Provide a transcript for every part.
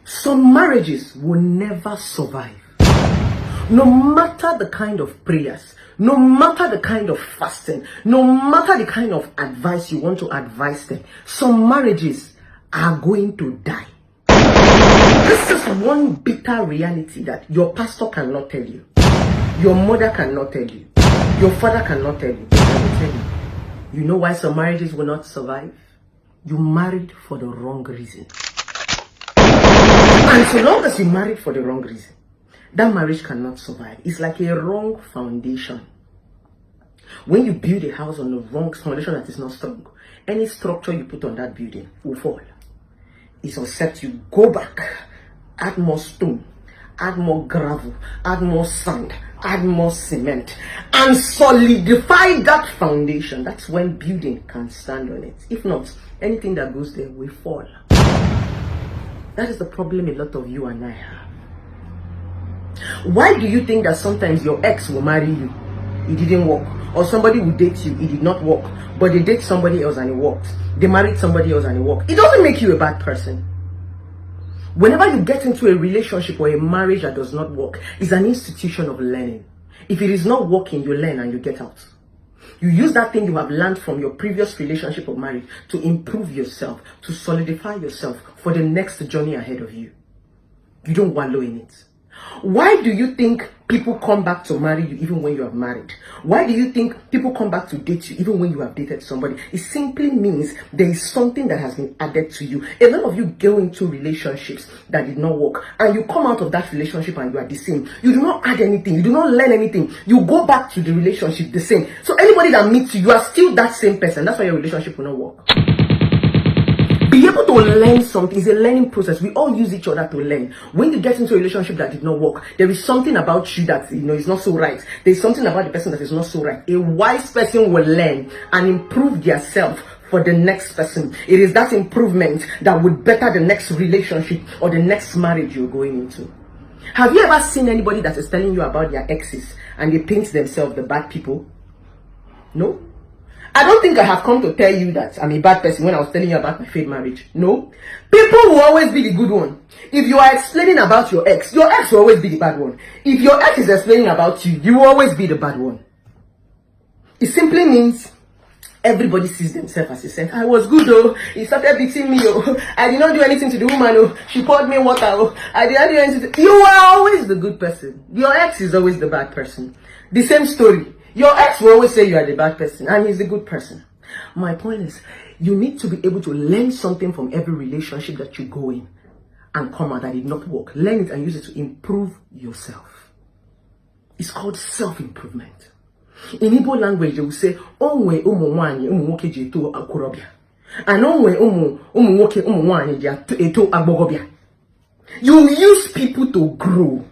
Some marriages will never survive. No matter the kind of prayers, no matter the kind of fasting, no matter the kind of advice you want to advise them, some marriages are going to die. This is one bitter reality that your pastor cannot tell you, your mother cannot tell you, your father cannot tell you. I will tell you. You know why some marriages will not survive? You married for the wrong reason. And so long as you married for the wrong reason, that marriage cannot survive. It's like a wrong foundation. When you build a house on the wrong foundation that is not strong, any structure you put on that building will fall. It's except you go back, add more stone, add more gravel, add more sand, add more cement, and solidify that foundation. That's when building can stand on it. If not, anything that goes there will fall. That is the problem a lot of you and I have. Why do you think that sometimes your ex will marry you, it didn't work? Or somebody will date you, it did not work, but they date somebody else and it worked. They married somebody else and it worked. It doesn't make you a bad person. Whenever you get into a relationship or a marriage that does not work, it's an institution of learning. If it is not working, you learn and you get out. You use that thing you have learned from your previous relationship or marriage to improve yourself, to solidify yourself for the next journey ahead of you. You don't wallow in it. Why do you think people come back to marry you even when you have married? Why do you think people come back to date you even when you have dated somebody? It simply means there is something that has been added to you. A lot of you go into relationships that did not work and you come out of that relationship and you are the same. You do not add anything. You do not learn anything. You go back to the relationship the same. So anybody that meets you, you are still that same person. That's why your relationship will not work. Be able to learn something is a learning process. We all use each other to learn. When you get into a relationship that did not work, there is something about you that is not so right. There is something about the person that is not so right. A wise person will learn and improve themselves for the next person. It is that improvement that would better the next relationship or the next marriage you're going into. Have you ever seen anybody that is telling you about their exes and they paint themselves the bad people? No? I don't think I have come to tell you that I'm a bad person when I was telling you about my failed marriage. No. People will always be the good one. If you are explaining about your ex will always be the bad one. If your ex is explaining about you, you will always be the bad one. It simply means everybody sees themselves as a said, I was good though. He started beating me. Oh. I did not do anything to the woman. Oh. She poured me water. Oh. I did not do anything. You are always the good person. Your ex is always the bad person. The same story. Your ex will always say you are the bad person and he's the good person. My point is, you need to be able to learn something from every relationship that you go in and come out that did not work. Learn it and use it to improve yourself. It's called self-improvement. In Igbo language, they will say, Onwe umu wanyi umu woke je eto akorobia. And onwe umu woke umu wanyi je eto agbogobia. You use people to grow.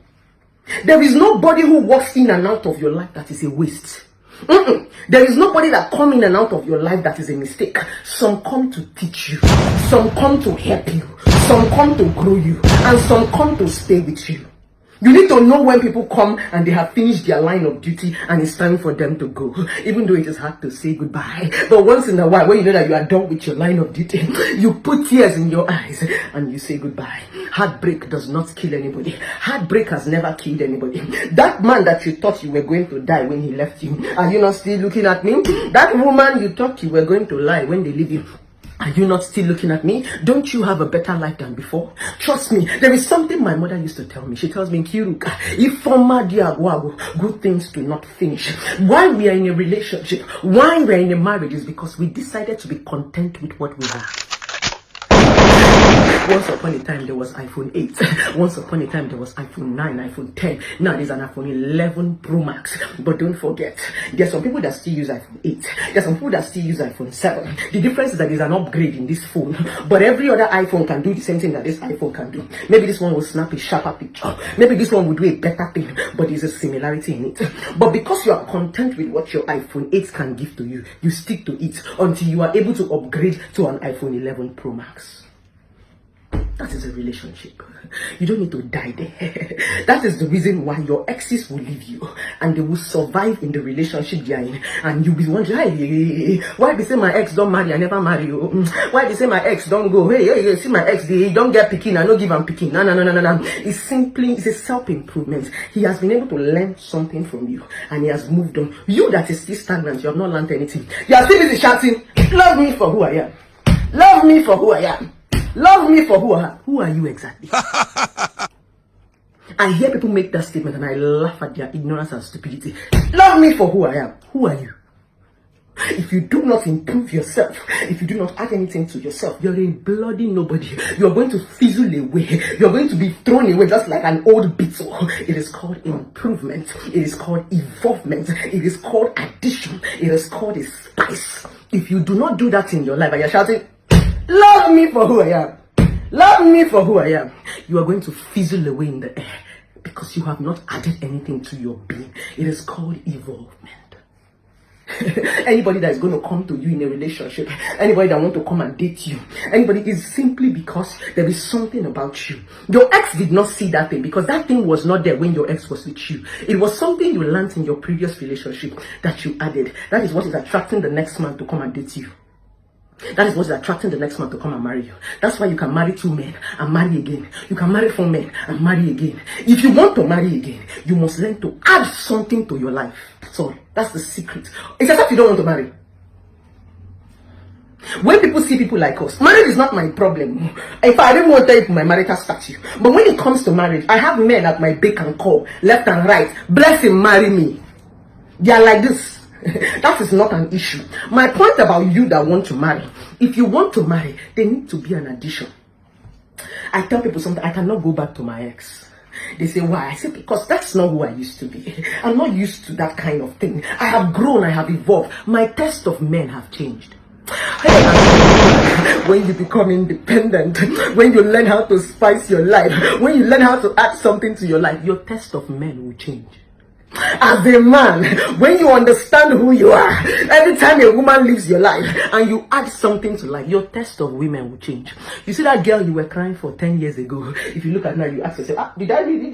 There is nobody who walks in and out of your life that is a waste. There is nobody that comes in and out of your life that is a mistake. Some come to teach you. Some come to help you. Some come to grow you. And some come to stay with you. You need to know when people come and they have finished their line of duty and it's time for them to go. Even though it is hard to say goodbye. But once in a while, when you know that you are done with your line of duty, you put tears in your eyes and you say goodbye. Heartbreak does not kill anybody. Heartbreak has never killed anybody. That man that you thought you were going to die when he left you, are you not still looking at me? That woman you thought you were going to lie when they leave you, are you not still looking at me? Don't you have a better life than before? Trust me, there is something my mother used to tell me. She tells me, Kiruka, if former good things do not finish. Why we are in a relationship, why we are in a marriage is because we decided to be content with what we have. Once upon a time, there was iPhone 8. Once upon a time, there was iPhone 9, iPhone 10. Now there's an iPhone 11 Pro Max. But don't forget, there are some people that still use iPhone 8. There are some people that still use iPhone 7. The difference is that there's an upgrade in this phone. But every other iPhone can do the same thing that this iPhone can do. Maybe this one will snap a sharper picture. Maybe this one will do a better thing. But there's a similarity in it. But because you are content with what your iPhone 8 can give to you, you stick to it until you are able to upgrade to an iPhone 11 Pro Max. That is a relationship. You don't need to die there. That is the reason why your exes will leave you and they will survive in the relationship they are in. And you'll be wondering, hey, why they say my ex don't marry, I never marry you? Why they say my ex don't go? Hey, see my ex, they don't get picking, I no give him picking. No. It's a self-improvement. He has been able to learn something from you and he has moved on. You that is still stagnant, you have not learned anything. You are still busy shouting, love me for who I am. Love me for who I am. Love me for who I am. Who are you exactly? I hear people make that statement and I laugh at their ignorance and stupidity. Love me for who I am. Who are you? If you do not improve yourself, if you do not add anything to yourself, you're a bloody nobody. You're going to fizzle away. You're going to be thrown away just like an old beetle. It is called improvement. It is called evolvement. It is called addition. It is called a spice. If you do not do that in your life and you're shouting, love me for who I am. Love me for who I am. You are going to fizzle away in the air because you have not added anything to your being. It is called evolvement. Anybody that is going to come to you in a relationship, anybody that want to come and date you, anybody is simply because there is something about you. Your ex did not see that thing because that thing was not there when your ex was with you. It was something you learned in your previous relationship that you added. That is what is attracting the next man to come and date you. That is what is attracting the next man to come and marry you. That's why you can marry 2 men and marry again. You can marry 4 men and marry again. If you want to marry again, you must learn to add something to your life. So that's the secret. It's as if you don't want to marry. When people see people like us, marriage is not my problem. If I didn't want to take my marital statue. But when it comes to marriage, I have men at my beck and call, left and right. Bless him, marry me. They are like this. That is not an issue. My point about you that want to marry, if you want to marry, there need to be an addition. I tell people something, I cannot go back to my ex. They say, why? I say, because that's not who I used to be. I'm not used to that kind of thing. I have grown, I have evolved. My test of men have changed. When you become independent, when you learn how to spice your life, when you learn how to add something to your life, your test of men will change. As a man, when you understand who you are, every time a woman leaves your life and you add something to life, your test of women will change. You see that girl you were crying for 10 years ago, if you look at now, you ask yourself, did I really?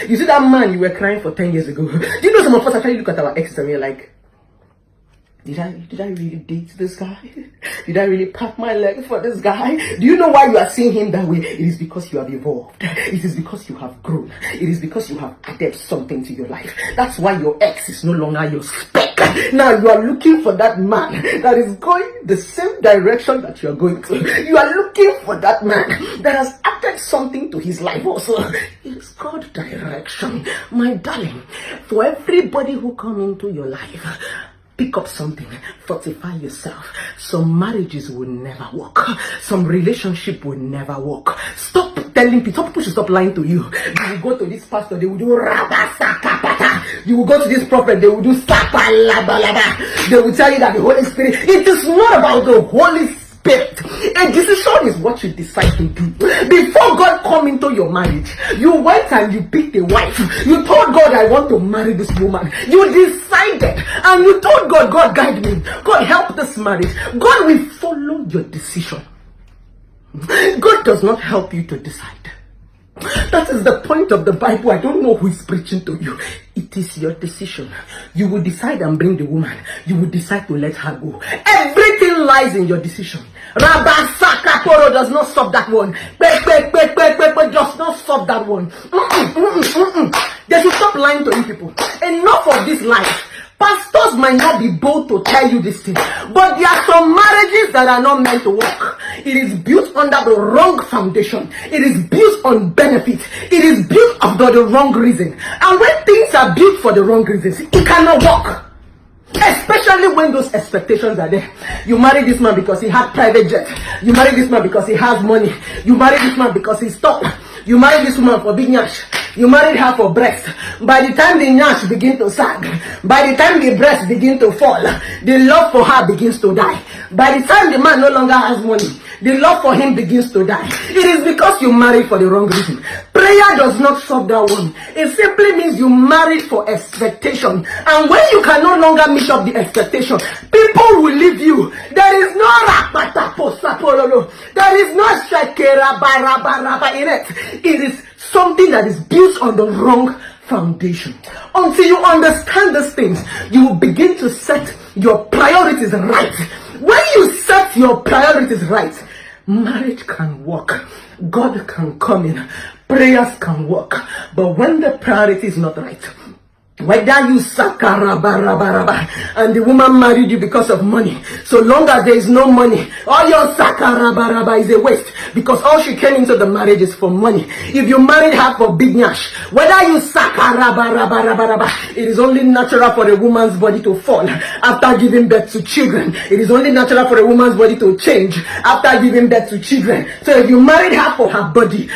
You see that man you were crying for 10 years ago. Do you know some of us actually look at our exes and we're like, did I really date this guy? Did I really pat my leg for this guy? Do you know why you are seeing him that way? It is because you have evolved. It is because you have grown. It is because you have added something to your life. That's why your ex is no longer your spec. Now you are looking for that man that is going the same direction that you are going to. You are looking for that man that has added something to his life also. It is called direction. My darling, for everybody who come into your life, pick up something, fortify yourself. Some marriages will never work. Some relationship will never work. Stop telling people, some people should stop lying to you. You will go to this pastor, they will do rabasakapata. You will go to this prophet, they will do sapalabalaba. They will tell you that the Holy Spirit, it is not about the Holy Spirit. A decision is what you decide to do. Before God come into your marriage, you went and you picked a wife. You told God, I want to marry this woman. You decided and you told God, God guide me. God help this marriage. God will follow your decision. God does not help you to decide. That is the point of the Bible. I don't know who is preaching to you. It is your decision. You will decide and bring the woman. You will decide to let her go. Everything lies in your decision. Rabasakaporo does not stop that one. Does not stop that one. They should stop lying to you people. Enough of this life. Pastors might not be bold to tell you this thing, but there are some marriages that are not meant to work. It is built under the wrong foundation. It is built on benefit. It is built for the wrong reason. And when things are built for the wrong reasons, it cannot work. Especially when those expectations are there. You marry this man because he had private jet. You marry this man because he has money. You marry this man because he's top. You marry this woman for big nyash. You married her for breast. By the time the nyash begin to sag, by the time the breast begin to fall, the love for her begins to die. By the time the man no longer has money, the love for him begins to die. It is because you married for the wrong reason. Pray Prayer does not solve that one. It simply means you married for expectation. And when you can no longer meet up the expectation, people will leave you. There is no rapataposapololo. There is no shakera barabaraba in it. It is something that is built on the wrong foundation. Until you understand these things, you will begin to set your priorities right. When you set your priorities right, marriage can work, God can come in, prayers can work. But when the priority is not right, whether you sakarabaraba and the woman married you because of money, so long as there is no money, all your sakarabaraba is a waste, because all she came into the marriage is for money. If you married her for big nash, whether you sakarabaraba, it is only natural for a woman's body to fall after giving birth to children. It is only natural for a woman's body to change after giving birth to children. So if you married her for her body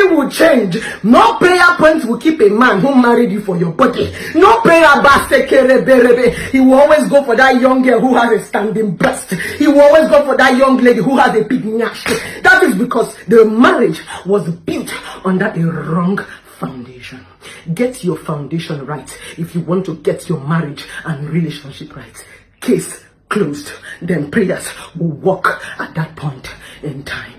will change. No prayer point will keep a man who married you for your body. No prayer, he will always go for that young girl who has a standing breast. He will always go for that young lady who has a big nyash. That is because the marriage was built under a wrong foundation. Get your foundation right if you want to get your marriage and relationship right. Case closed. Then prayers will work at that point in time.